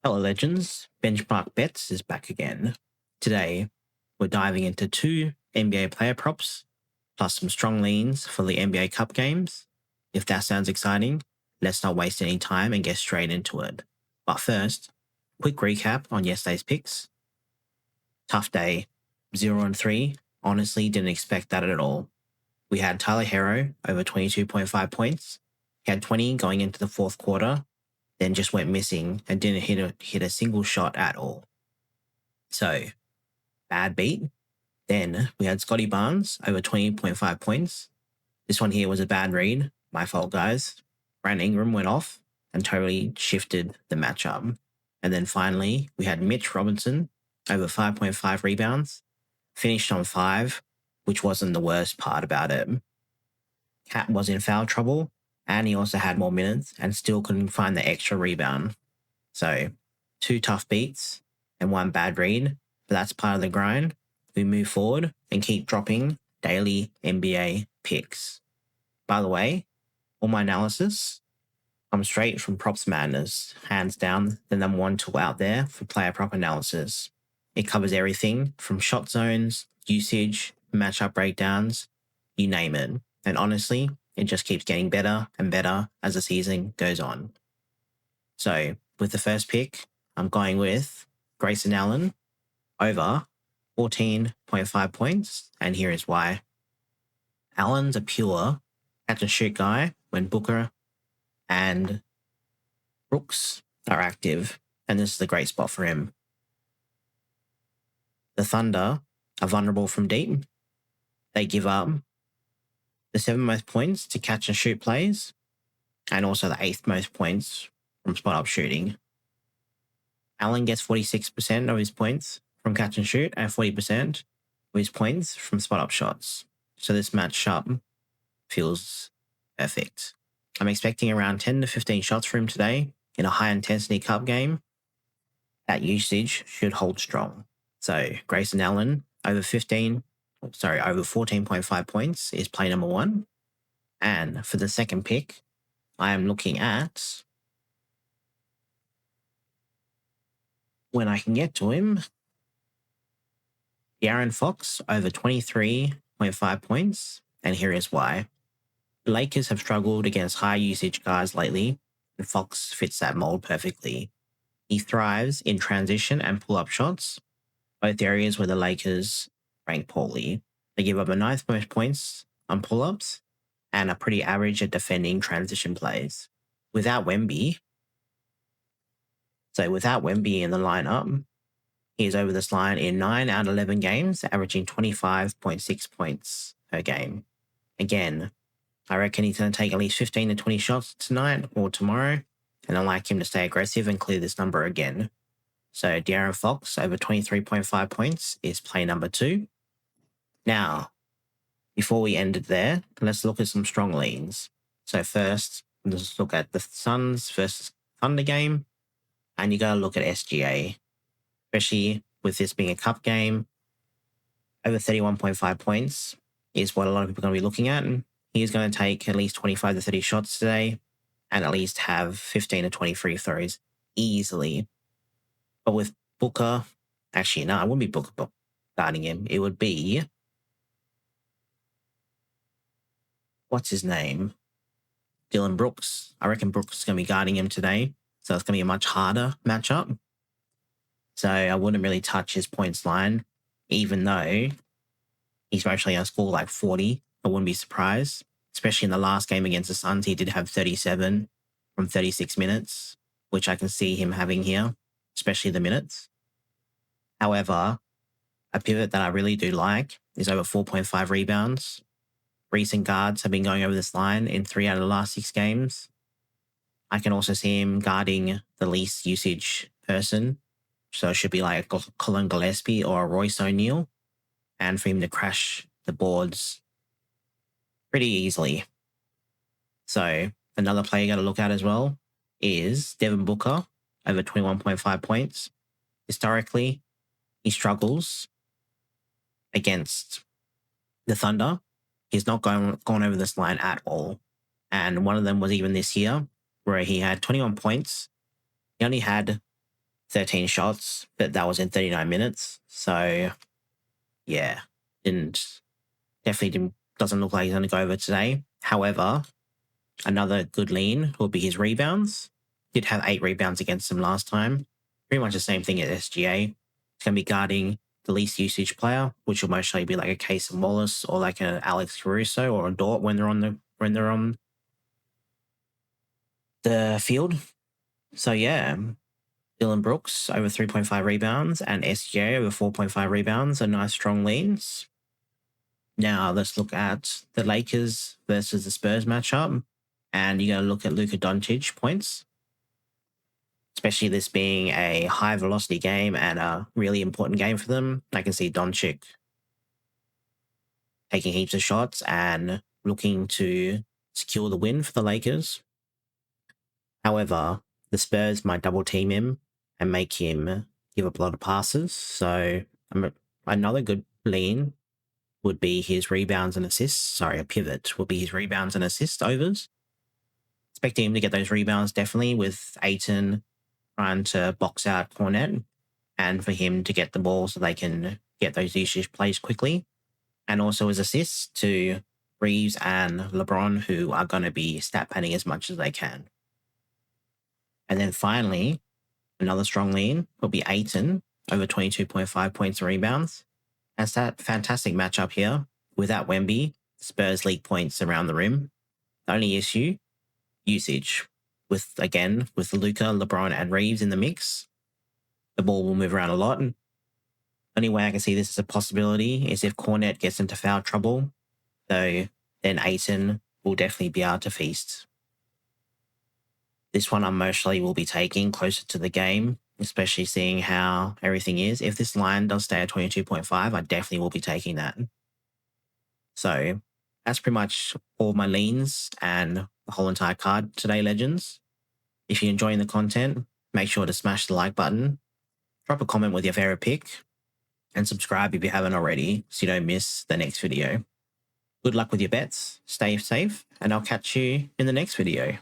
Hello Legends, Benchmark Bets is back again. Today, we're diving into 2 NBA player props, plus some strong leans for the NBA Cup games. If that sounds exciting, let's not waste any time and get straight into it. But first, quick recap on yesterday's picks. Tough day, 0-3. Honestly, didn't expect that at all. We had Tyler Hero over 22.5 points. He had 20 going into the fourth quarter, then just went missing and didn't hit a single shot at all. So, bad beat. Then we had Scotty Barnes over 20.5 points. This one here was a bad read. My fault, guys. Brandon Ingram went off and totally shifted the matchup. And then finally, we had Mitch Robinson over 5.5 rebounds. Finished on 5, which wasn't the worst part about it. Cat was in foul trouble, and he also had more minutes and still couldn't find the extra rebound. So, 2 tough beats and 1 bad read, but that's part of the grind. We move forward and keep dropping daily NBA picks. By the way, all my analysis comes straight from Props Madness, hands down the number 1 tool out there for player prop analysis. It covers everything from shot zones, usage, matchup breakdowns, you name it. And honestly, it just keeps getting better and better as the season goes on. So, with the first pick, I'm going with Grayson Allen over 14.5 points, and here is why. Allen's a pure catch and shoot guy when Booker and Brooks are active, and this is a great spot for him. The Thunder are vulnerable from deep. They give up the 7th most points to catch and shoot plays, and also the 8th most points from spot up shooting. Allen gets 46% of his points from catch and shoot and 40% of his points from spot up shots. So this matchup feels perfect. I'm expecting around 10 to 15 shots for him today in a high intensity cup game. That usage should hold strong. So Grayson Allen over 14.5 points is play number 1. And for the second pick, I am looking at, when I can get to him, De'Aaron Fox over 23.5 points, and here is why. The Lakers have struggled against high usage guys lately, and Fox fits that mold perfectly. He thrives in transition and pull-up shots, both areas where the Lakers rank poorly. They give up the 9th most points on pull-ups and are pretty average at defending transition plays. Without Wemby in the lineup, he is over this line in 9 out of 11 games, averaging 25.6 points per game. Again, I reckon he's going to take at least 15 to 20 shots tonight or tomorrow, and I'd like him to stay aggressive and clear this number again. So De'Aaron Fox over 23.5 points is play number 2. Now, before we end it there, let's look at some strong leans. So first, let's look at the Suns versus Thunder game, and you got to look at SGA, especially with this being a cup game. Over 31.5 points is what a lot of people are going to be looking at. He's going to take at least 25 to 30 shots today and at least have 15 to 20 free throws easily. But with Booker, actually, no, it wouldn't be Booker guarding him. It would be, what's his name? Dylan Brooks. I reckon Brooks is going to be guarding him today. So it's going to be a much harder matchup. So I wouldn't really touch his points line, even though he's mostly going to score like 40. I wouldn't be surprised. Especially in the last game against the Suns, he did have 37 from 36 minutes, which I can see him having here, especially the minutes. However, a pivot that I really do like is over 4.5 rebounds. Recent guards have been going over this line in 3 out of the last 6 games. I can also see him guarding the least usage person. So it should be like a Colin Gillespie or a Royce O'Neal. And for him to crash the boards pretty easily. So another player you got to look at as well is Devin Booker over 21.5 points. Historically, he struggles against the Thunder. He's not gone over this line at all. And one of them was even this year, where he had 21 points. He only had 13 shots, but that was in 39 minutes. So, yeah, doesn't look like he's going to go over today. However, another good lean will be his rebounds. Did have 8 rebounds against him last time. Pretty much the same thing at SGA. He's going to be guarding the least usage player, which will most likely be like a Case of Wallace or like an Alex Caruso or a Dort when they're on the field. So yeah, Dylan Brooks over 3.5 rebounds and SGA over 4.5 rebounds are nice strong leans. Now let's look at the Lakers versus the Spurs matchup, and you're going to look at Luka Doncic points, especially this being a high velocity game and a really important game for them. I can see Doncic taking heaps of shots and looking to secure the win for the Lakers. However, the Spurs might double team him and make him give up a lot of passes. So another good lean would be his rebounds and assists. Sorry, a pivot would be his rebounds and assist overs. Expecting him to get those rebounds definitely, with Ayton trying to box out Kornet, and for him to get the ball so they can get those usage plays quickly. And also his assists to Reeves and LeBron, who are going to be stat padding as much as they can. And then finally, another strong lean will be Ayton over 22.5 points and rebounds. That's that fantastic matchup here. Without Wemby, Spurs leak points around the rim. The only issue, usage. With Luka, LeBron, and Reeves in the mix, the ball will move around a lot. Only way I can see this as a possibility is if Kornet gets into foul trouble. So then Ayton will definitely be able to feast. This one I mostly will be taking closer to the game, especially seeing how everything is. If this line does stay at 22.5, I definitely will be taking that. So that's pretty much all my leans and the whole entire card today, legends. If you're enjoying the content, make sure to smash the like button, drop a comment with your favorite pick, and subscribe if you haven't already so you don't miss the next video. Good luck with your bets, stay safe, and I'll catch you in the next video.